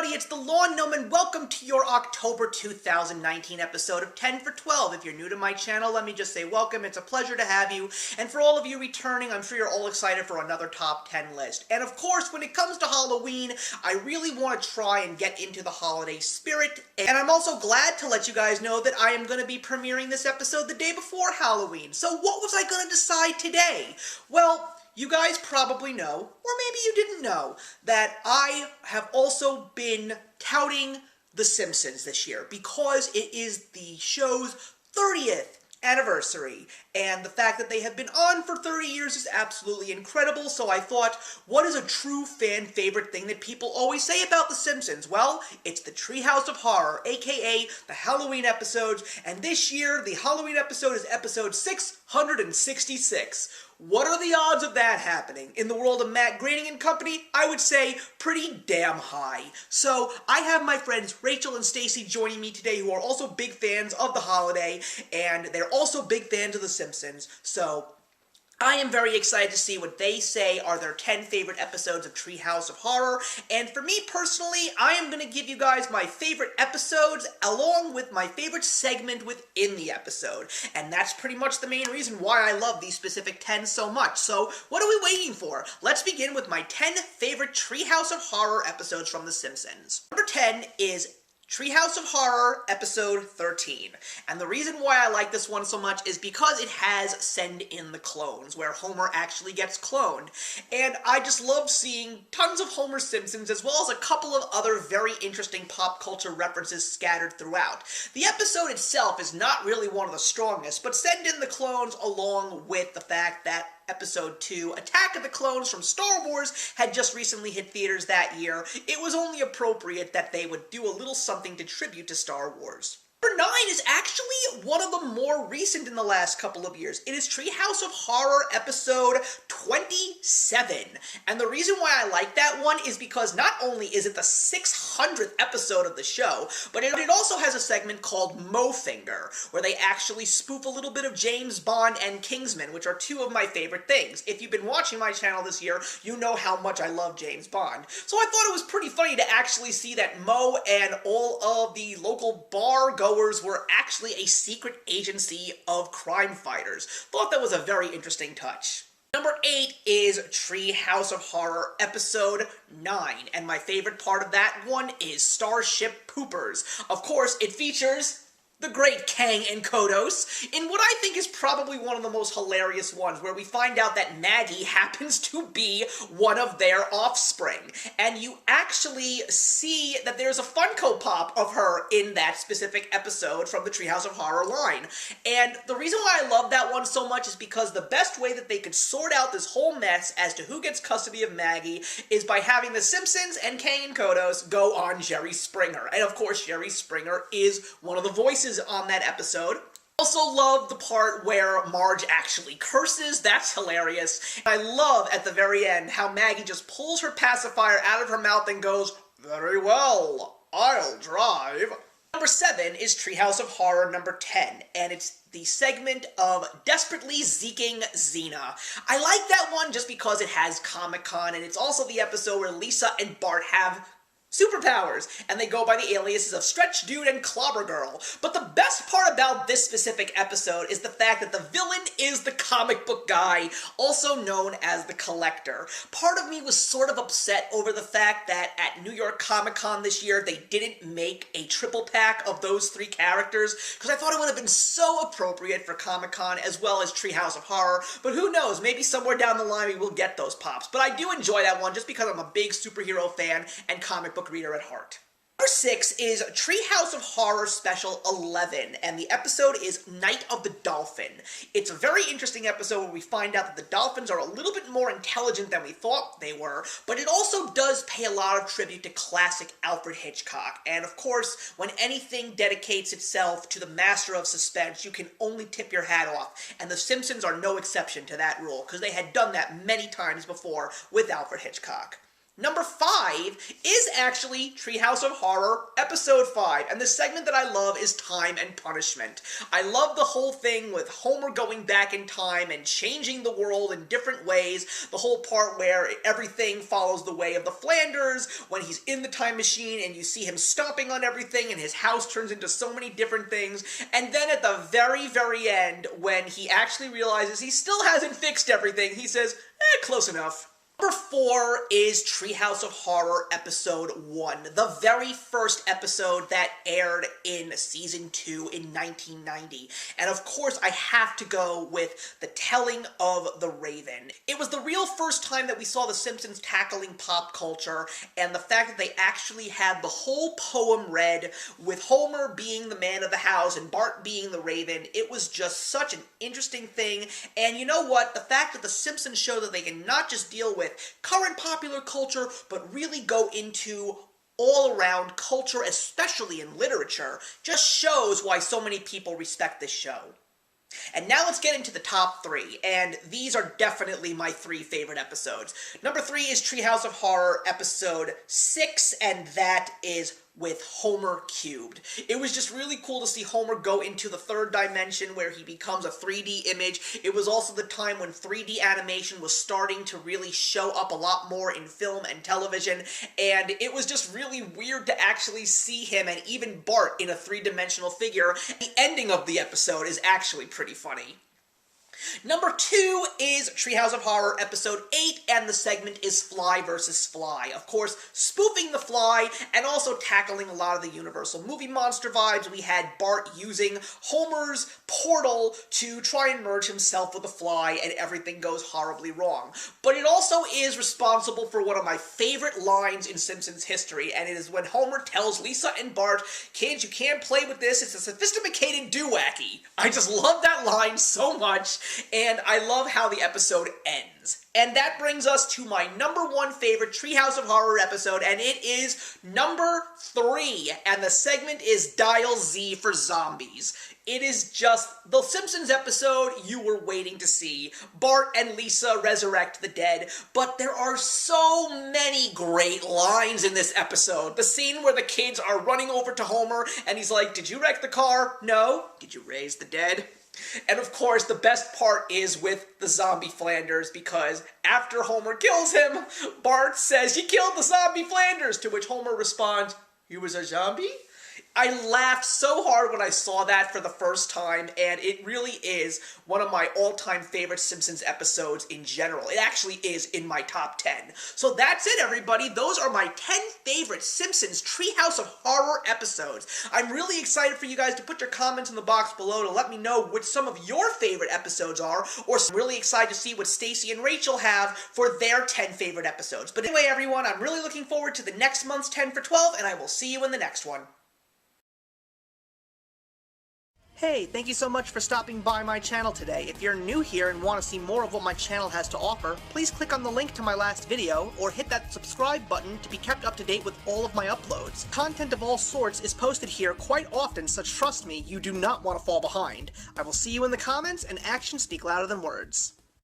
everybody, it's the Lawn Gnome, and welcome to your October 2019 episode of 10 for 12. If you're new to my channel, let me just say welcome. It's a pleasure to have you. And for all of you returning, I'm sure you're all excited for another top 10 list. And of course, when it comes to Halloween, I really want to try and get into the holiday spirit. And I'm also glad to let you guys know that I am going to be premiering this episode the day before Halloween. So what was I going to decide today? Well, you guys probably know, or maybe you didn't know, that I have also been touting The Simpsons this year because it is the show's 30th anniversary, and the fact that they have been on for 30 years is absolutely incredible. So I thought, what is a true fan favorite thing that people always say about The Simpsons? Well, it's the Treehouse of Horror, aka the Halloween episodes, and this year the Halloween episode is episode 666. What are the odds of that happening? In the world of Matt Groening and company, I would say pretty damn high. So I have my friends Rachel and Stacy joining me today, who are also big fans of the holiday, and they're also big fans of The Simpsons. So I am very excited to see what they say are their 10 favorite episodes of Treehouse of Horror, and for me personally, I am going to give you guys my favorite episodes along with my favorite segment within the episode, and that's pretty much the main reason why I love these specific 10 so much. So what are we waiting for? Let's begin with my 10 favorite Treehouse of Horror episodes from The Simpsons. Number 10 is Treehouse of Horror, episode 13. And the reason why I like this one so much is because it has Send in the Clones, where Homer actually gets cloned. And I just love seeing tons of Homer Simpsons, as well as a couple of other very interesting pop culture references scattered throughout. The episode itself is not really one of the strongest, but Send in the Clones, along with the fact that Episode 2, Attack of the Clones from Star Wars, had just recently hit theaters that year, it was only appropriate that they would do a little something to tribute to Star Wars. Number 9 is actually one of the more recent in the last couple of years. It is Treehouse of Horror episode 27. And the reason why I like that one is because not only is it the 600th episode of the show, but it also has a segment called Mofinger, where they actually spoof a little bit of James Bond and Kingsman, which are two of my favorite things. If you've been watching my channel this year, you know how much I love James Bond. So I thought it was pretty funny to actually see that Mo and all of the local bar goers were actually a secret agency of crime fighters. Thought that was a very interesting touch. Number 8 is Treehouse of Horror episode 9, and my favorite part of that one is Starship Poopers. Of course, it features the great Kang and Kodos, in what I think is probably one of the most hilarious ones, where we find out that Maggie happens to be one of their offspring. And you actually see that there's a Funko Pop of her in that specific episode from the Treehouse of Horror line. And the reason why I love that one so much is because the best way that they could sort out this whole mess as to who gets custody of Maggie is by having the Simpsons and Kang and Kodos go on Jerry Springer. And of course, Jerry Springer is one of the voices on that episode. Also love the part where Marge actually curses. That's hilarious. I love at the very end how Maggie just pulls her pacifier out of her mouth and goes, "Very well, I'll drive." Number 7 is Treehouse of Horror number 10, and it's the segment of Desperately Zeking Xena. I like that one just because it has Comic-Con, and it's also the episode where Lisa and Bart have superpowers, and they go by the aliases of Stretch Dude and Clobber Girl. But the best part about this specific episode is the fact that the villain is the comic book guy, also known as the Collector. Part of me was sort of upset over the fact that at New York Comic Con this year, they didn't make a triple pack of those 3 characters, because I thought it would have been so appropriate for Comic Con as well as Treehouse of Horror, but who knows, maybe somewhere down the line we will get those pops. But I do enjoy that one just because I'm a big superhero fan and comic book reader at heart. Number 6 is Treehouse of Horror Special 11, and the episode is Night of the Dolphin. It's a very interesting episode where we find out that the dolphins are a little bit more intelligent than we thought they were, but it also does pay a lot of tribute to classic Alfred Hitchcock. And of course, when anything dedicates itself to the master of suspense, you can only tip your hat off, and The Simpsons are no exception to that rule, because they had done that many times before with Alfred Hitchcock. Number 5 is actually Treehouse of Horror, Episode 5, and the segment that I love is Time and Punishment. I love the whole thing with Homer going back in time and changing the world in different ways, the whole part where everything follows the way of the Flanders, when he's in the time machine and you see him stomping on everything and his house turns into so many different things, and then at the very, very end, when he actually realizes he still hasn't fixed everything, he says, close enough. Number 4 is Treehouse of Horror Episode 1, the very first episode that aired in Season 2 in 1990. And of course, I have to go with The Telling of the Raven. It was the real first time that we saw The Simpsons tackling pop culture, and the fact that they actually had the whole poem read, with Homer being the man of the house and Bart being the Raven. It was just such an interesting thing, and you know what? The fact that The Simpsons show that they can not just deal with current popular culture, but really go into all-around culture, especially in literature, just shows why so many people respect this show. And now let's get into the top 3, and these are definitely my 3 favorite episodes. Number 3 is Treehouse of Horror Episode 6, and that is with Homer Cubed. It was just really cool to see Homer go into the 3rd dimension where he becomes a 3D image. It was also the time when 3D animation was starting to really show up a lot more in film and television, and it was just really weird to actually see him and even Bart in a 3-dimensional figure. The ending of the episode is actually pretty funny. Number 2 is Treehouse of Horror Episode 8, and the segment is Fly vs. Fly. Of course, spoofing the Fly, and also tackling a lot of the Universal movie monster vibes. We had Bart using Homer's portal to try and merge himself with the Fly, and everything goes horribly wrong. But it also is responsible for one of my favorite lines in Simpsons history, and it is when Homer tells Lisa and Bart, "Kids, you can't play with this, it's a sophisticated doo-wacky." I just love that line so much, and I love how the episode ends. And that brings us to my number 1 favorite Treehouse of Horror episode, and it is number 3, and the segment is Dial Z for Zombies. It is just the Simpsons episode you were waiting to see. Bart and Lisa resurrect the dead, but there are so many great lines in this episode. The scene where the kids are running over to Homer, and he's like, "Did you wreck the car?" "No." "Did you raise the dead?" And of course, the best part is with the zombie Flanders, because after Homer kills him, Bart says, "You killed the zombie Flanders," to which Homer responds, "He was a zombie?" I laughed so hard when I saw that for the first time, and it really is one of my all-time favorite Simpsons episodes in general. It actually is in my top 10. So that's it, everybody. Those are my 10 favorite Simpsons Treehouse of Horror episodes. I'm really excited for you guys to put your comments in the box below to let me know which some of your favorite episodes are, or I'm really excited to see what Stacy and Rachel have for their 10 favorite episodes. But anyway, everyone, I'm really looking forward to the next month's 10 for 12, and I will see you in the next one. Hey, thank you so much for stopping by my channel today. If you're new here and want to see more of what my channel has to offer, please click on the link to my last video, or hit that subscribe button to be kept up to date with all of my uploads. Content of all sorts is posted here quite often, so trust me, you do not want to fall behind. I will see you in the comments, and actions speak louder than words.